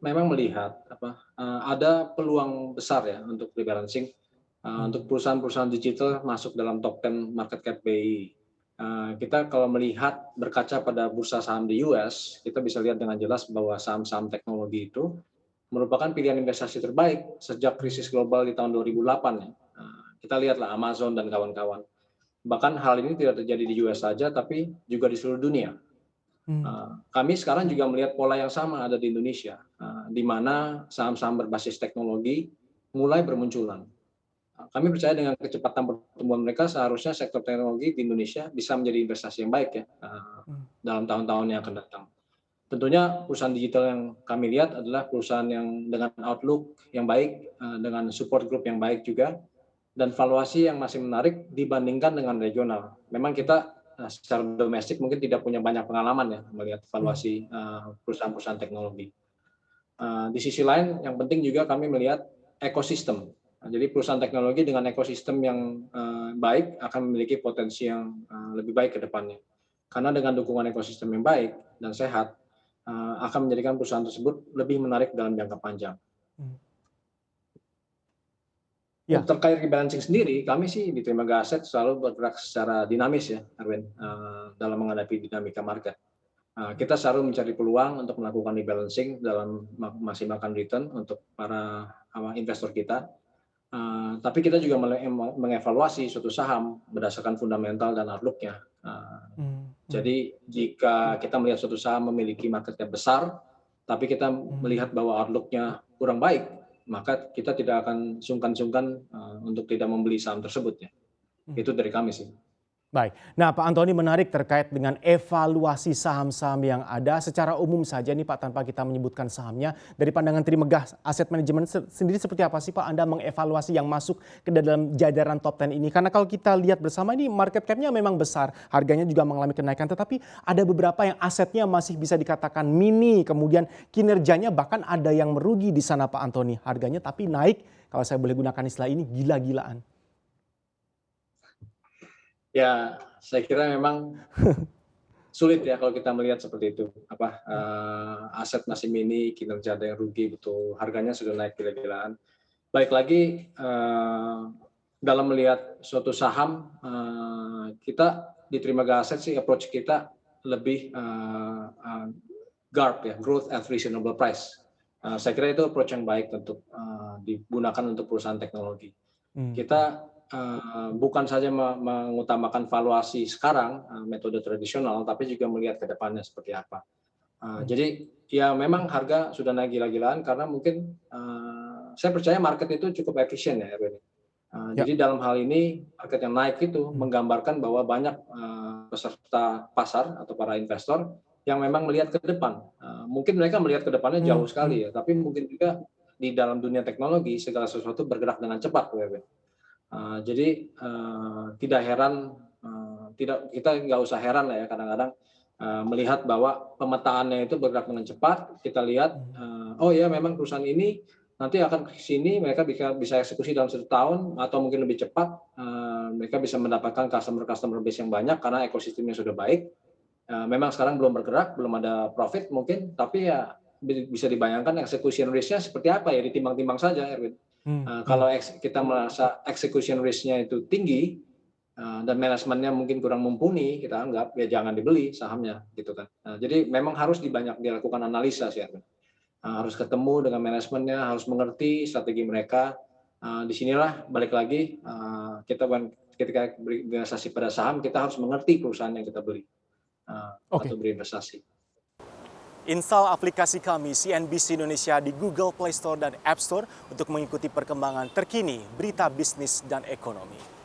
memang melihat ada peluang besar ya untuk rebalancing, Mmm, untuk perusahaan-perusahaan digital masuk dalam top 10 market cap BI. Kita kalau melihat berkaca pada bursa saham di US, kita bisa lihat dengan jelas bahwa saham-saham teknologi itu merupakan pilihan investasi terbaik sejak krisis global di tahun 2008 ya. Kita lihatlah Amazon dan kawan-kawan. Bahkan hal ini tidak terjadi di US saja, tapi juga di seluruh dunia. mmm, Kami sekarang juga melihat pola yang sama ada di Indonesia, di mana saham-saham berbasis teknologi mulai bermunculan. Kami percaya dengan kecepatan pertumbuhan mereka seharusnya sektor teknologi di Indonesia bisa menjadi investasi yang baik ya, mmm, dalam tahun-tahun yang akan datang. Tentunya perusahaan digital yang kami lihat adalah perusahaan yang dengan outlook yang baik, dengan support group yang baik juga, dan valuasi yang masih menarik dibandingkan dengan regional. Memang kita secara domestik mungkin tidak punya banyak pengalaman ya melihat mmm, valuasi perusahaan-perusahaan teknologi. Di sisi lain yang penting juga kami melihat ekosistem. Jadi perusahaan teknologi dengan ekosistem yang baik akan memiliki potensi yang lebih baik ke depannya. Karena dengan dukungan ekosistem yang baik dan sehat, akan menjadikan perusahaan tersebut lebih menarik dalam jangka panjang. mmm. Ya, Terkait rebalancing sendiri, kami sih di Trimega Aset selalu bergerak secara dinamis ya, Erwin, dalam menghadapi dinamika market. Kita selalu mencari peluang untuk melakukan rebalancing dalam maksimalkan return untuk para investor kita. Tapi kita juga mengevaluasi suatu saham berdasarkan fundamental dan outlook-nya. mmm, mmm, Jadi jika kita melihat suatu saham memiliki market cap besar, tapi kita mmm, melihat bahwa outlook-nya kurang baik, maka kita tidak akan sungkan-sungkan untuk tidak membeli saham tersebut ya. mmm. Itu dari kami sih. Baik. Nah, Pak Antoni, menarik terkait dengan evaluasi saham-saham yang ada secara umum saja nih Pak, tanpa kita menyebutkan sahamnya. Dari pandangan Trimegah Asset Management sendiri seperti apa sih Pak Anda mengevaluasi yang masuk ke dalam jajaran top 10 ini? Karena kalau kita lihat bersama ini market cap-nya memang besar, harganya juga mengalami kenaikan, tetapi ada beberapa yang asetnya masih bisa dikatakan mini, kemudian kinerjanya bahkan ada yang merugi di sana Pak Antoni. Harganya tapi naik, kalau saya boleh gunakan istilah ini, gila-gilaan. Ya, saya kira memang sulit ya kalau kita melihat seperti itu. Aset masih mini, kinerja ada yang rugi, betul. Harganya sudah naik gila-gilaan. Baik lagi dalam melihat suatu saham, kita di Trimega Aset sih approach kita lebih GARP ya, Growth at Reasonable Price. Saya kira itu approach yang baik untuk digunakan untuk perusahaan teknologi. Mmm, Kita bukan saja mengutamakan valuasi sekarang, metode tradisional, tapi juga melihat ke depannya seperti apa. mmm, Jadi ya memang harga sudah naik gila-gilaan karena mungkin saya percaya market itu cukup efisien ya, Erwin. ya, Jadi dalam hal ini market yang naik itu mmm, menggambarkan bahwa banyak peserta pasar atau para investor yang memang melihat ke depan. Mungkin mereka melihat ke depannya mmm, jauh mmm. sekali ya, tapi mungkin juga di dalam dunia teknologi segala sesuatu bergerak dengan cepat, Erwin. Jadi tidak heran, tidak kita nggak usah heran lah ya kadang-kadang melihat bahwa pemetaannya itu bergerak dengan cepat. Kita lihat, Mmm, oh ya memang perusahaan ini nanti akan ke sini, mereka bisa eksekusi dalam 1 tahun atau mungkin lebih cepat. Mereka bisa mendapatkan customer base yang banyak karena ekosistemnya sudah baik. Memang sekarang belum bergerak, belum ada profit mungkin, tapi ya bisa dibayangkan execution risk-nya seperti apa ya, ditimbang-timbang saja, Erwin. mmm, mmm. Kalau kita merasa execution risk-nya itu tinggi, dan manajemennya mungkin kurang mumpuni, kita anggap ya jangan dibeli sahamnya, gitu kan. Jadi memang harus dilakukan analisa sih, Erwin. Harus ketemu dengan manajemennya, harus mengerti strategi mereka. Di sinilah balik lagi, ketika berinvestasi pada saham, kita harus mengerti perusahaan yang kita beli. Atau Oke. berinvestasi. Install aplikasi kami CNBC Indonesia di Google Play Store dan App Store untuk mengikuti perkembangan terkini berita bisnis dan ekonomi.